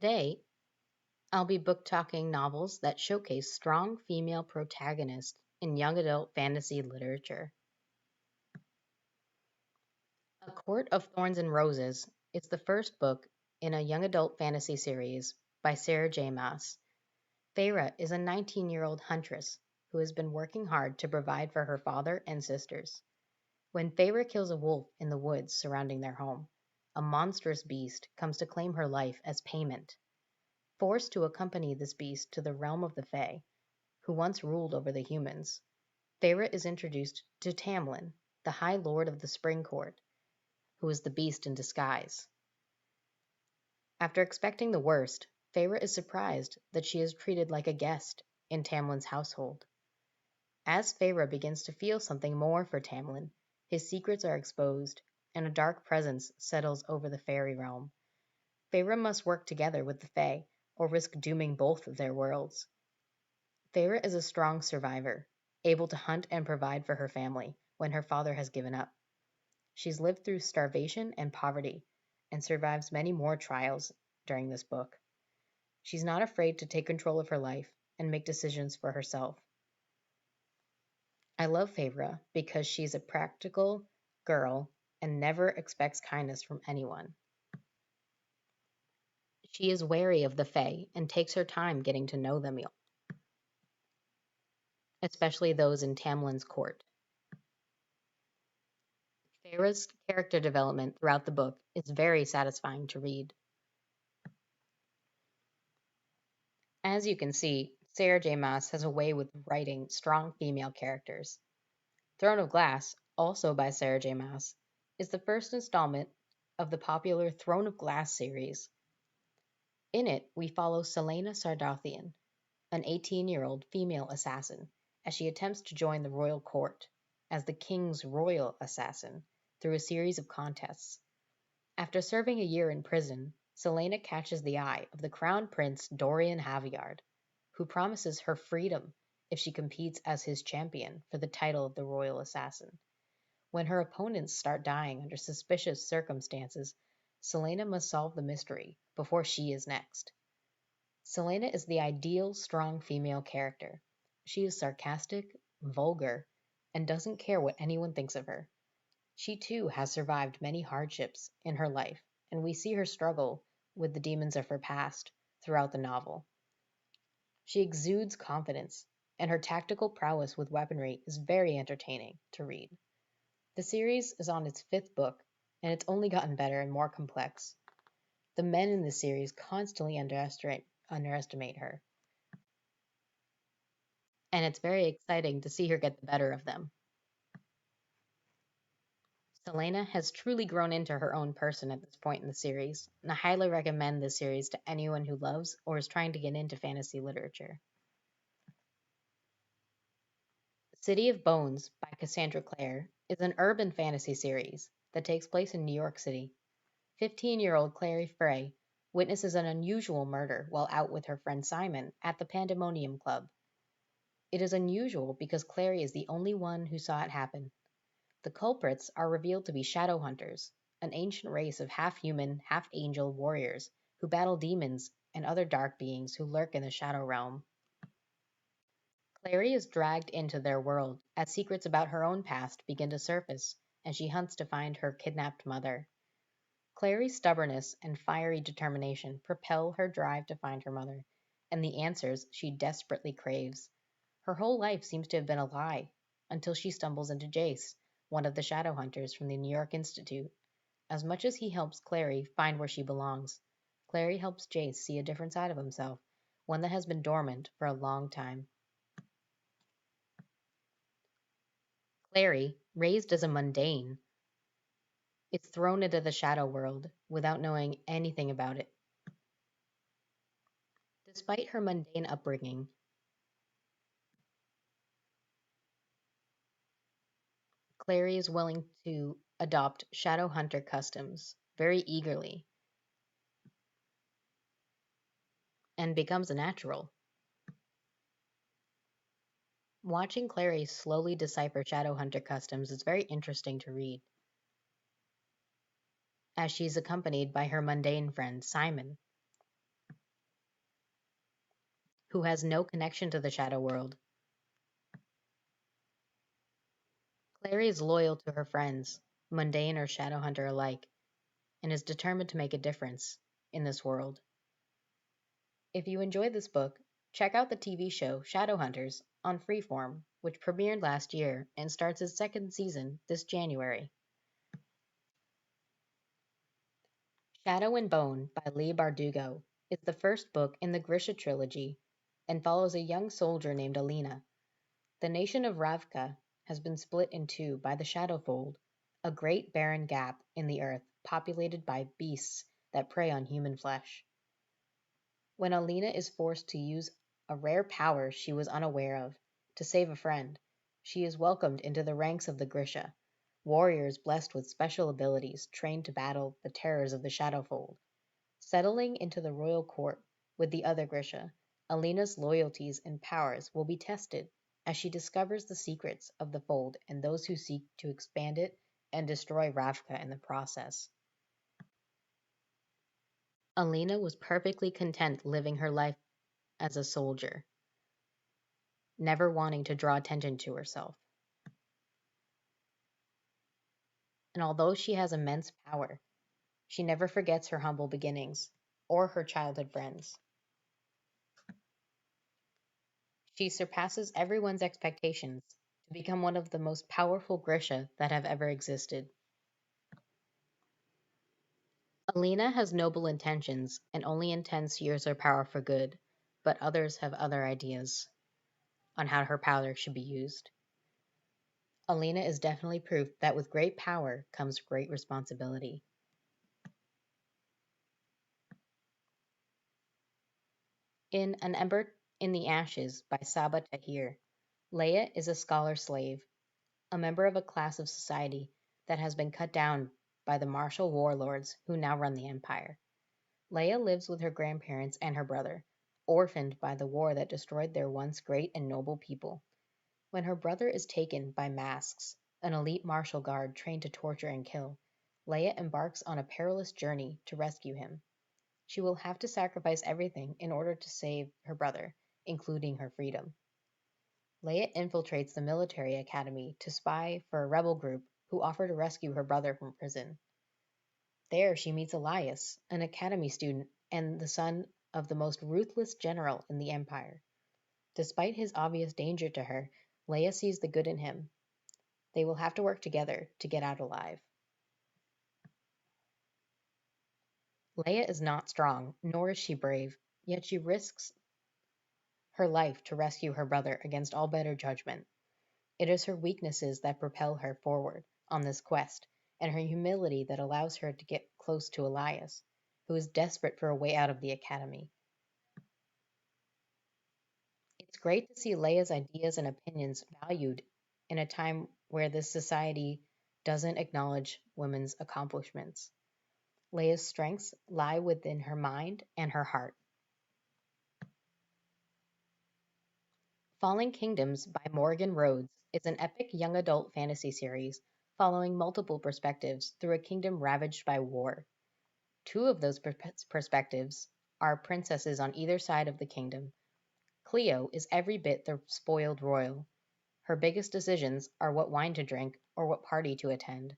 Today, I'll be book talking novels that showcase strong female protagonists in young adult fantasy literature. A Court of Thorns and Roses is the first book in a young adult fantasy series by Sarah J. Maas. Feyre is a 19-year-old huntress who has been working hard to provide for her father and sisters. When Feyre kills a wolf in the woods surrounding their home, a monstrous beast comes to claim her life as payment. Forced to accompany this beast to the realm of the Fae, who once ruled over the humans, Feyre is introduced to Tamlin, the High Lord of the Spring Court, who is the beast in disguise. After expecting the worst, Feyre is surprised that she is treated like a guest in Tamlin's household. As Feyre begins to feel something more for Tamlin, his secrets are exposed, and a dark presence settles over the fairy realm. Feyre must work together with the Fae, or risk dooming both of their worlds. Feyre is a strong survivor, able to hunt and provide for her family when her father has given up. She's lived through starvation and poverty and survives many more trials during this book. She's not afraid to take control of her life and make decisions for herself. I love Feyre because she's a practical girl and never expects kindness from anyone. She is wary of the Fae and takes her time getting to know them, especially those in Tamlin's court. Feyre's character development throughout the book is very satisfying to read. As you can see, Sarah J. Maas has a way with writing strong female characters. Throne of Glass, also by Sarah J. Maas, is the first installment of the popular Throne of Glass series. In it, we follow Celaena Sardothien, an 18-year-old female assassin, as she attempts to join the royal court as the king's royal assassin through a series of contests. After serving a year in prison, Celaena catches the eye of the Crown Prince Dorian Haviard, who promises her freedom if she competes as his champion for the title of the royal assassin. When her opponents start dying under suspicious circumstances, Celaena must solve the mystery before she is next. Celaena is the ideal strong female character. She is sarcastic, vulgar, and doesn't care what anyone thinks of her. She too has survived many hardships in her life, and we see her struggle with the demons of her past throughout the novel. She exudes confidence, and her tactical prowess with weaponry is very entertaining to read. The series is on its fifth book, and it's only gotten better and more complex. The men in the series constantly underestimate her, and it's very exciting to see her get the better of them. Celaena has truly grown into her own person at this point in the series, and I highly recommend this series to anyone who loves or is trying to get into fantasy literature. City of Bones by Cassandra Clare is an urban fantasy series that takes place in New York City. 15-year-old Clary Frey witnesses an unusual murder while out with her friend Simon at the Pandemonium Club. It is unusual because Clary is the only one who saw it happen. The culprits are revealed to be shadow hunters, an ancient race of half-human, half-angel warriors who battle demons and other dark beings who lurk in the shadow realm. Clary is dragged into their world as secrets about her own past begin to surface, and she hunts to find her kidnapped mother. Clary's stubbornness and fiery determination propel her drive to find her mother and the answers she desperately craves. Her whole life seems to have been a lie until she stumbles into Jace, one of the shadow hunters from the New York Institute. As much as he helps Clary find where she belongs, Clary helps Jace see a different side of himself, one that has been dormant for a long time. Clary, raised as a mundane, is thrown into the shadow world without knowing anything about it. Despite her mundane upbringing, Clary is willing to adopt shadow hunter customs very eagerly and becomes a natural. Watching Clary slowly decipher shadow hunter customs is very interesting to read, as she's accompanied by her mundane friend Simon. who has no connection to the shadow world. Clary is loyal to her friends, mundane or shadow hunter alike, and is determined to make a difference in this world. If you enjoyed this book, check out the TV show Shadowhunters on Freeform, which premiered last year and starts its second season this January. Shadow and Bone by Leigh Bardugo is the first book in the Grisha trilogy and follows a young soldier named Alina. The nation of Ravka has been split in two by the Shadowfold, a great barren gap in the earth populated by beasts that prey on human flesh. When Alina is forced to use a rare power she was unaware of to save a friend, she is welcomed into the ranks of the Grisha, warriors blessed with special abilities trained to battle the terrors of the Shadowfold. Settling into the royal court with the other Grisha, Alina's loyalties and powers will be tested as she discovers the secrets of the fold and those who seek to expand it and destroy Ravka in the process. Alina was perfectly content living her life as a soldier, never wanting to draw attention to herself. And although she has immense power, she never forgets her humble beginnings or her childhood friends. She surpasses everyone's expectations to become one of the most powerful Grisha that have ever existed. Alina has noble intentions and only intends to use her power for good, but others have other ideas on how her power should be used. Alina is definitely proof that with great power comes great responsibility. In An Ember in the Ashes by Saba Tahir, Leia is a scholar slave, a member of a class of society that has been cut down by the martial warlords who now run the Empire. Leia lives with her grandparents and her brother, orphaned by the war that destroyed their once great and noble people. When her brother is taken by Masks, an elite martial guard trained to torture and kill, Leia embarks on a perilous journey to rescue him. She will have to sacrifice everything in order to save her brother, including her freedom. Leia infiltrates the military academy to spy for a rebel group who offer to rescue her brother from prison. There she meets Elias, an academy student and the son of the most ruthless general in the Empire. Despite his obvious danger to her, Leia sees the good in him. They will have to work together to get out alive. Leia is not strong, nor is she brave, yet she risks her life to rescue her brother against all better judgment. It is her weaknesses that propel her forward on this quest, and her humility that allows her to get close to Elias, who is desperate for a way out of the academy. It's great to see Leia's ideas and opinions valued in a time where this society doesn't acknowledge women's accomplishments. Leia's strengths lie within her mind and her heart. Falling Kingdoms by Morgan Rhodes is an epic young adult fantasy series following multiple perspectives through a kingdom ravaged by war. Two of those perspectives are princesses on either side of the kingdom. Cleo is every bit the spoiled royal. Her biggest decisions are what wine to drink or what party to attend.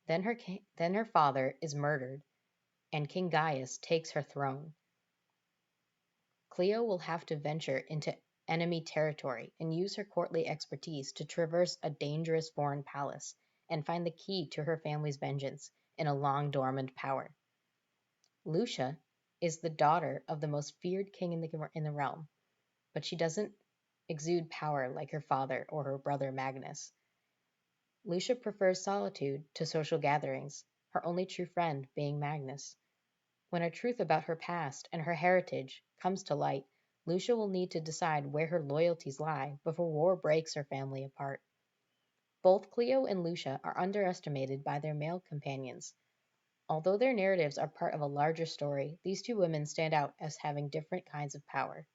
Then her father is murdered, and King Gaius takes her throne. Cleo will have to venture into enemy territory and use her courtly expertise to traverse a dangerous foreign palace and find the key to her family's vengeance in a long dormant power. Lucia is the daughter of the most feared king in the realm, but she doesn't exude power like her father or her brother Magnus. Lucia prefers solitude to social gatherings, her only true friend being Magnus. When a truth about her past and her heritage comes to light, Lucia will need to decide where her loyalties lie before war breaks her family apart. Both Cleo and Lucia are underestimated by their male companions. Although their narratives are part of a larger story, these two women stand out as having different kinds of power.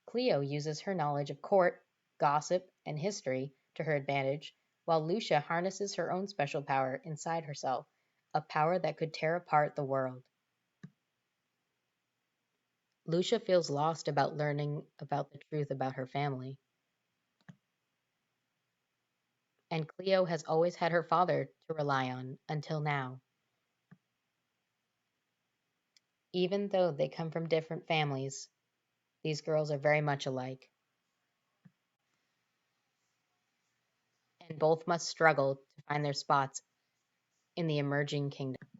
Cleo uses her knowledge of court, gossip, and history to her advantage, while Lucia harnesses her own special power inside herself, a power that could tear apart the world. Lucia feels lost about learning about the truth about her family, and Cleo has always had her father to rely on until now. Even though they come from different families, these girls are very much alike, and both must struggle to find their spots in the emerging kingdom.